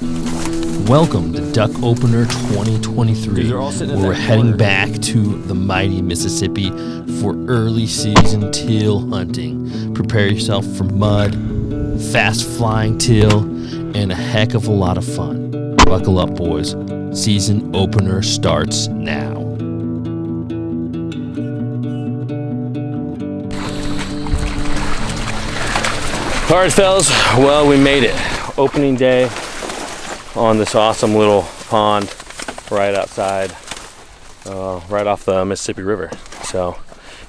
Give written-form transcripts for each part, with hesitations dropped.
Welcome to Duck Opener 2023, where we're heading back to the mighty Mississippi for early season teal hunting. Prepare yourself for mud, fast flying teal, and a heck of a lot of fun. Buckle up, boys. Season opener starts now. All right, fellas, well, we made it. Opening day on this awesome little pond right outside, right off the Mississippi River. So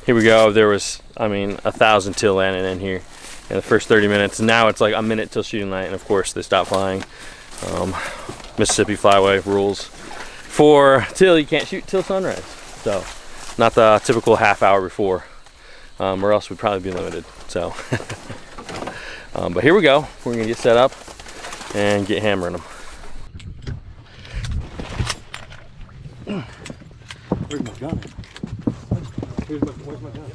here we go. There was, 1,000 teal landing in here in the first 30 minutes. Now it's like a minute till shooting light, and of course they stop flying. Mississippi flyway rules. For teal, you can't shoot till sunrise. So not the typical half hour before, or else we'd probably be limited. So, but here we go. We're gonna get set up and get hammering them. Where's my gun? Where's my gun?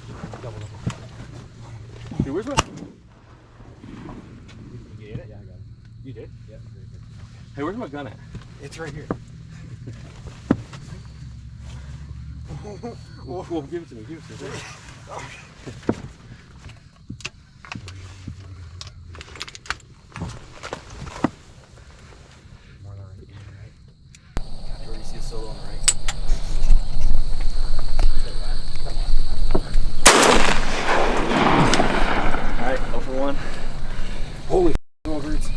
Dude, where's my... You get it? Yeah, I got it. You did? Yeah. Hey, where's my gun at? It's right here. Well, give it to me. Give it to me. More on the right. You already see a solo on the right. Alright, 0 for 1. Holy f***, hurts.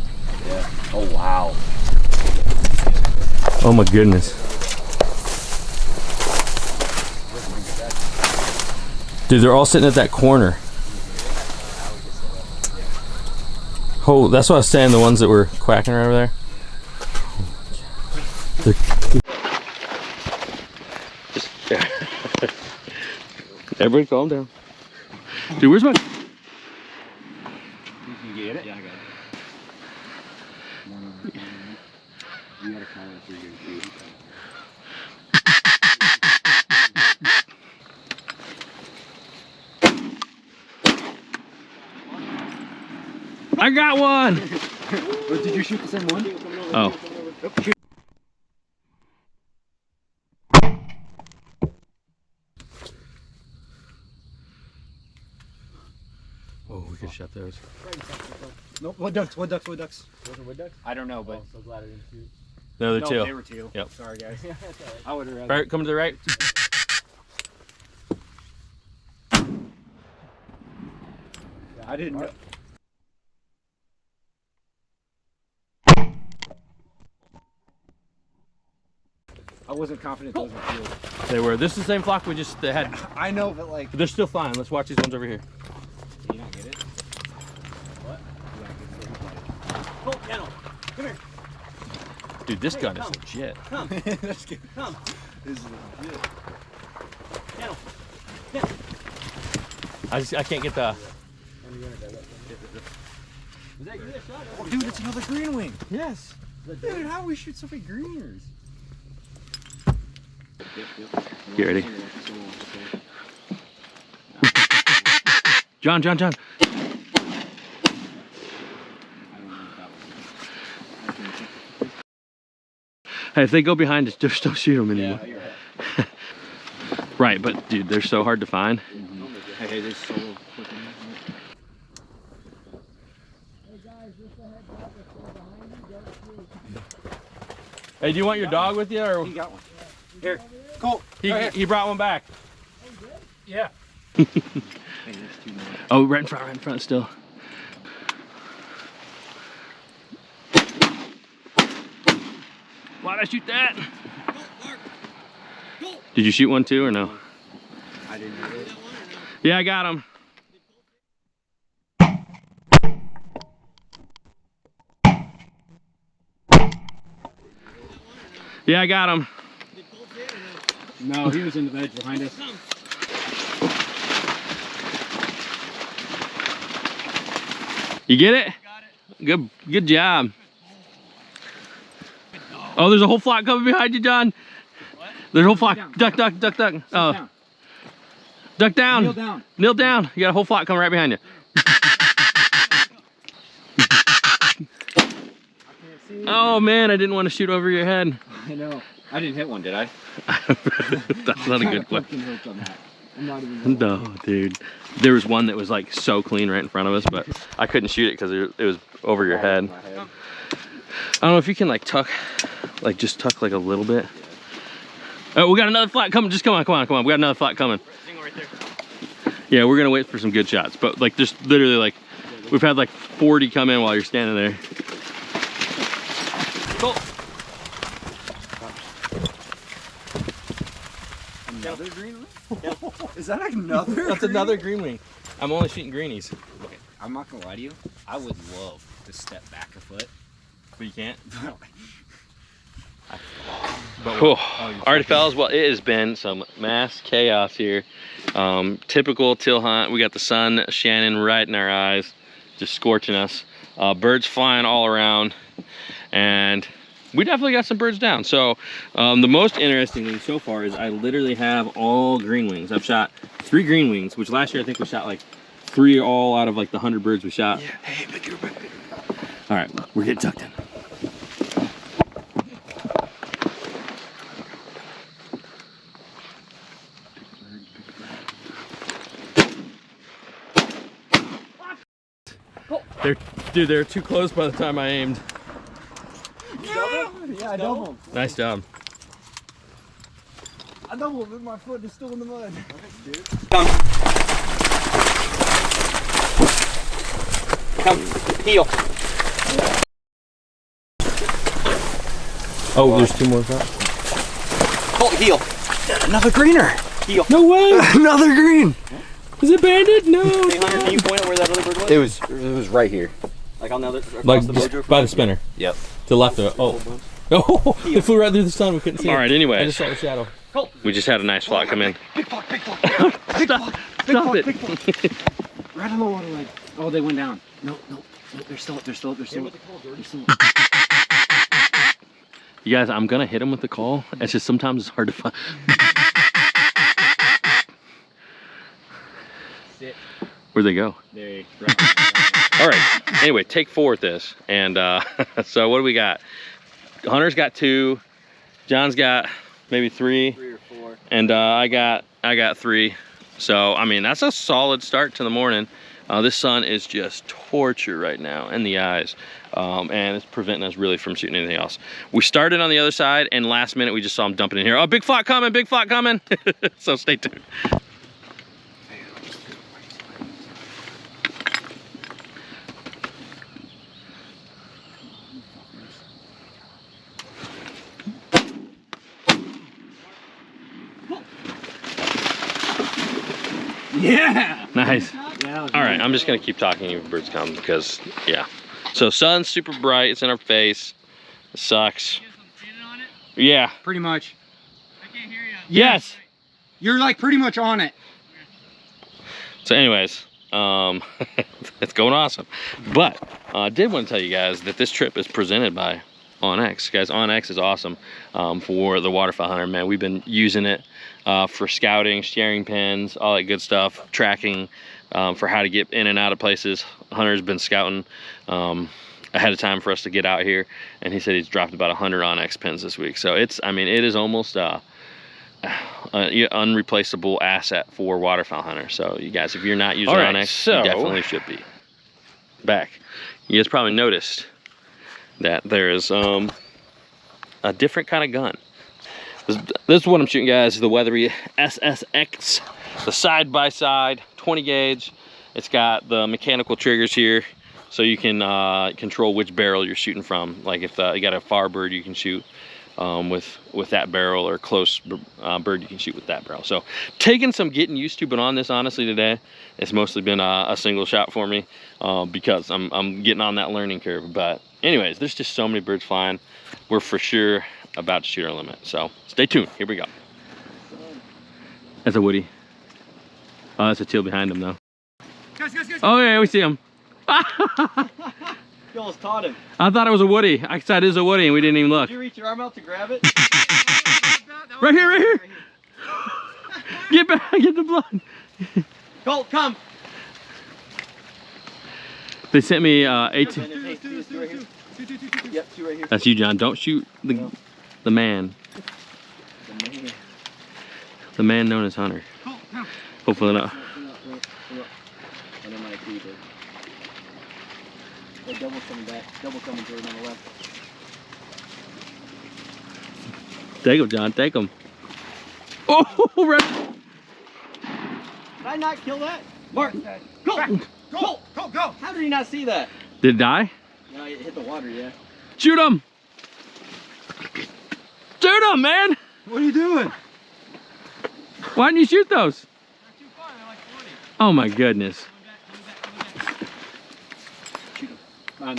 Yeah. Oh, wow. Oh my goodness. Dude, they're all sitting at that corner. Oh, that's what I was saying, the ones that were quacking right over there. Everybody calm down. Dude, where's my... You get it? Yeah, I got it. You gotta call it for you. I got one! Did you shoot the same one? Oh. Oh, we could shut those. Nope. What ducks? What ducks? What ducks? Those are wood ducks? I don't know, but I'm so glad I didn't shoot. No, they're teal. They were teal. Yep. Sorry, guys. I would have rather. Right, come to the right. Yeah, I didn't know. I wasn't confident those were teal. They were. This is the same flock we just had. I know, but like. They're still flying. Let's watch these ones over here. You don't get it? What? Oh, kennel. Come here. Dude, this gun is legit. Come. That's good. Come. This is legit. Kennel. I can't get the... Oh, dude, it's another green wing. Yes. Dude, how we shoot so many greeners? Get ready. John. Hey, if they go behind us, just don't shoot them anymore. Yeah, you're right. Right, but dude, they're so hard to find. Hey, there's so quick. Hey, do you want your dog with you, or? He got one. Here, Colt. He brought one back. Oh, yeah. Oh, right in front still. Why'd I shoot that? Did you shoot one too, or no? I didn't get it. Yeah, I got him. Yeah, I got him. No, he was in the veg behind us. You get it? Good job. Oh, there's a whole flock coming behind you, John. What? There's a whole flock. Duck. Oh. Duck down. Kneel down. Kneel down. You got a whole flock coming right behind you. Oh man, I didn't want to shoot over your head. I know. I didn't hit one, did I? That's not a good question. Hurts on that. I'm not even No, dude. There was one that was like so clean right in front of us, but I couldn't shoot it because it was over your head. I don't know if you can like tuck, like just tuck like a little bit. Oh, we got another flat coming. Just come on. We got another flat coming. right there. Yeah, we're gonna wait for some good shots, but like just literally like we've had like 40 come in while you're standing there. Cool. Another green wing? Yep. Is that another? That's another green wing. I'm only shooting greenies. Okay, I'm not gonna lie to you. I would love to step back a foot. But you can't? But Alright fellas, well it has been some mass chaos here. Typical Teal hunt. We got the sun shining right in our eyes, just scorching us. Birds flying all around, and we definitely got some birds down. So the most interesting thing so far is I literally have all green wings. I've shot 3 green wings, which last year I think we shot like 3 all out of like the 100 birds we shot. yeah, hey, big. All right, we're getting tucked in. They're too close by the time I aimed. Yeah, I doubled. Nice job. I doubled, and my foot is still in the mud. Dude. Come, heel. Oh, there's 2 more of that. Colt, heel. Another greener. Heel. No way! Another green. Is it banded? No. Hey Hunter, can you point out where that other bird was? It was right here. Like on the other, Like the mojo by the spinner. Yep. To the left of it. Oh. Oh, it flew right through the sun. We couldn't see it. All right, anyway. I just saw the shadow. We just had a nice flock come in. Big flock, big flock, big flock. Stop it. Big flock. Right on the water line. Oh, they went down. No, they're still. You guys, I'm gonna hit them with the call. It's just sometimes it's hard to find. Sit. Where'd they go? They. All right. Anyway, take 4 at this, and so what do we got? Hunter's got 2. John's got maybe 3. 3 or 4. And I got 3. So I mean that's a solid start to the morning. This sun is just torture right now in the eyes, and it's preventing us really from shooting anything else. We started on the other side, and last minute we just saw them dumping in here. Oh, big flock coming, big flock coming. So stay tuned. Yeah. Nice. Yeah, All right, I'm just gonna keep talking if birds come because yeah. So sun's super bright. It's in our face. It sucks. Yeah. Pretty much. I can't hear you. Yes. You're like pretty much on it. So anyways, it's going awesome. But I did want to tell you guys that this trip is presented by OnX. Guys, OnX is awesome for the waterfowl hunter. Man, we've been using it for scouting, sharing pins, all that good stuff, tracking for how to get in and out of places. Hunter's been scouting ahead of time for us to get out here, and he said he's dropped about 100 OnX pins this week. So it's, I mean, it is almost an unreplaceable asset for waterfowl hunters. So you guys, if you're not using OnX, you definitely should be. Back. You guys probably noticed that there is a different kind of gun. This is what I'm shooting, guys, the Weathery SSX, the side-by-side 20 gauge. It's got the mechanical triggers here, so you can control which barrel you're shooting from. Like if you got a far bird, you can shoot with that barrel, or close bird, you can shoot with that barrel. So taking some getting used to, but on this honestly today, it's mostly been a single shot for me because I'm getting on that learning curve. But anyways, there's just so many birds flying. We're for sure about to shoot our limit. So stay tuned. Here we go. That's a woody. Oh, that's a teal behind him though. Guys. Oh yeah, we see him. You almost caught him. I thought it was a woody. I said it is a woody, and we didn't even look. Did you reach your arm out to grab it? Right here, right here. Get back, get the blood. Colt, come. They sent me 18. Hey, see Yep, two right here. That's you, John. Don't shoot the man. The man. The man known as Hunter. Hopefully not. And then my feeder. They're double coming back. Double coming through on the left. Take him, John. Take him. Oh, right. Did I not kill that? Mark, go! Go! Go! Go! How did he not see that? Did it die? No, it hit the water, yeah. Shoot him! Shoot him, man! What are you doing? Why didn't you shoot those? Not too far, they're like 40. Oh my goodness. Coming back. Shoot him. On.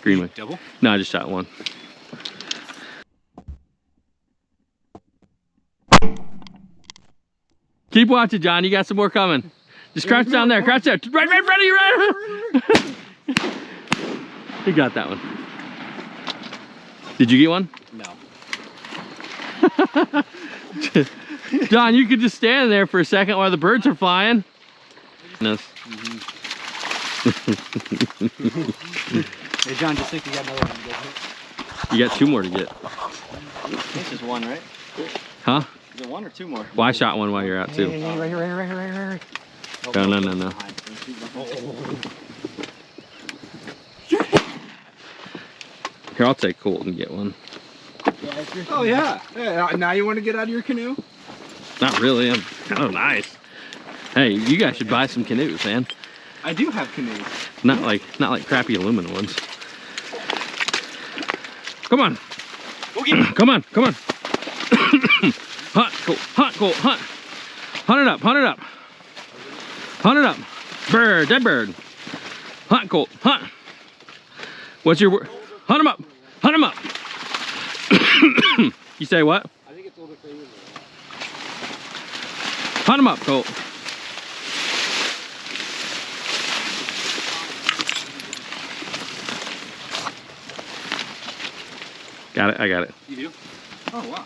Greenway. Double? No, I just shot one. Keep watching, John. You got some more coming. Just crouch down there. Crouch there. Right in front of you. Right. You got that one. Did you get one? No. John, you could just stand there for a second while the birds are flying. Yes. Hey, John, just think you got another one to get. You got two more to get. This is one, right? Huh? Is it one or two more? Well, I shot one while you're out too. Hey, right here. No. Here, I'll take Colt and get one. Oh yeah. Now you want to get out of your canoe? Not really. I'm kind of nice. Hey, you guys should buy some canoes, man. I do have canoes. Not like crappy aluminum ones. Come on. Come on. Hunt, Colt, hunt. Hunt it up. Hunt it up. Bird, dead bird. Hunt, Colt, hunt. What's your word? Hunt him up. You say what? I think it's a little bit crazy. Hunt him up, Colt. Got it, I got it. You do? Oh wow.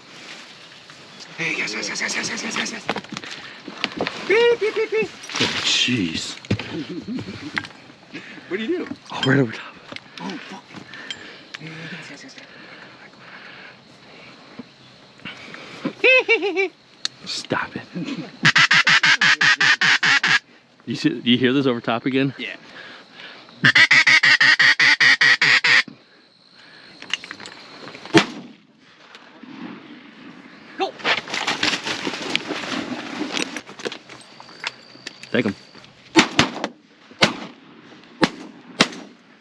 Hey, yes. Beep. Oh, jeez. What do you do? Oh, right over top. Oh, fuck. Yes. Stop it. Do you hear this over top again? Yeah. Go! Take him.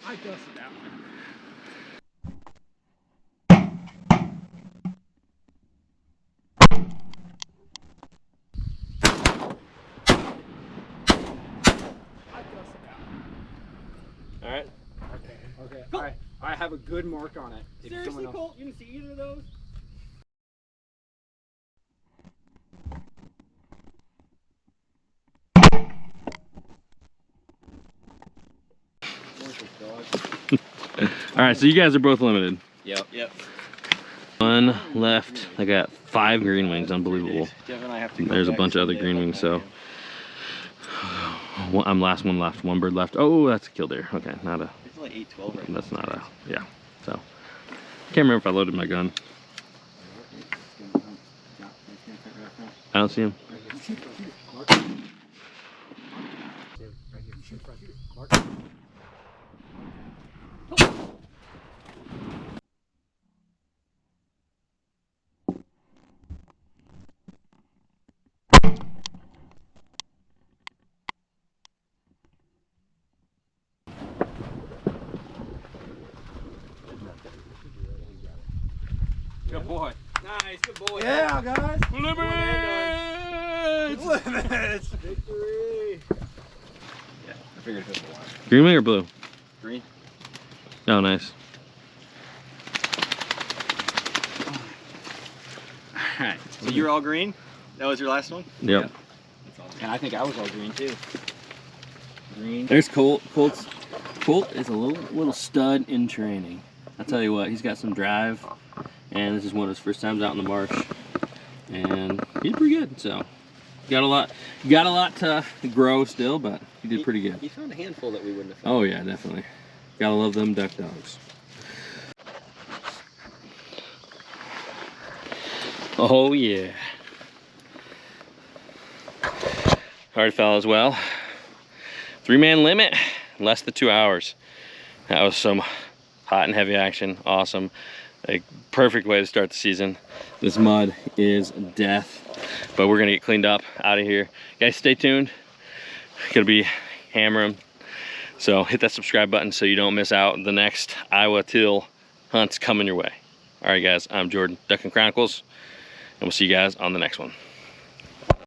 I dusted that one. All right. Okay. I have a good mark on it. If Seriously, someone else... Colt? You didn't see either of those? All right, so you guys are both limited. Yep. One left. I got 5 green wings. Unbelievable. Jeff and I have to go There's a back bunch of other someday, green but wings, I so am. I'm last one left. One bird left. Oh, that's a killdeer. Okay, not a. It's like 8-12 right now. That's not a. Yeah. So can't remember if I loaded my gun. I don't see him. Good boy. Nice, good boy. Yeah, guys. Limits! Victory. Yeah, I figured it was a lot. Green wing or blue? Green. Oh, nice. Alright, so you're all green? That was your last one? Yep. Yeah. And I think I was all green too. Green. There's Colt. Colt is a little stud in training. I'll tell you what, he's got some drive, and this is one of his first times out in the marsh, and he's pretty good. So got a lot to grow still, but he did pretty good. He found a handful that we wouldn't have found. Oh yeah, definitely. Gotta love them duck dogs. Oh yeah. Alright fellas, well, 3-man limit, less than 2 hours. That was some hot and heavy action, awesome. A perfect way to start the season. This mud is death, but we're gonna get cleaned up out of here. Guys, stay tuned. Gonna be hammering. So hit that subscribe button so you don't miss out. The next Iowa teal hunt's coming your way. All right guys, I'm Jordan, Ducks Gun Chronicles, and we'll see you guys on the next one.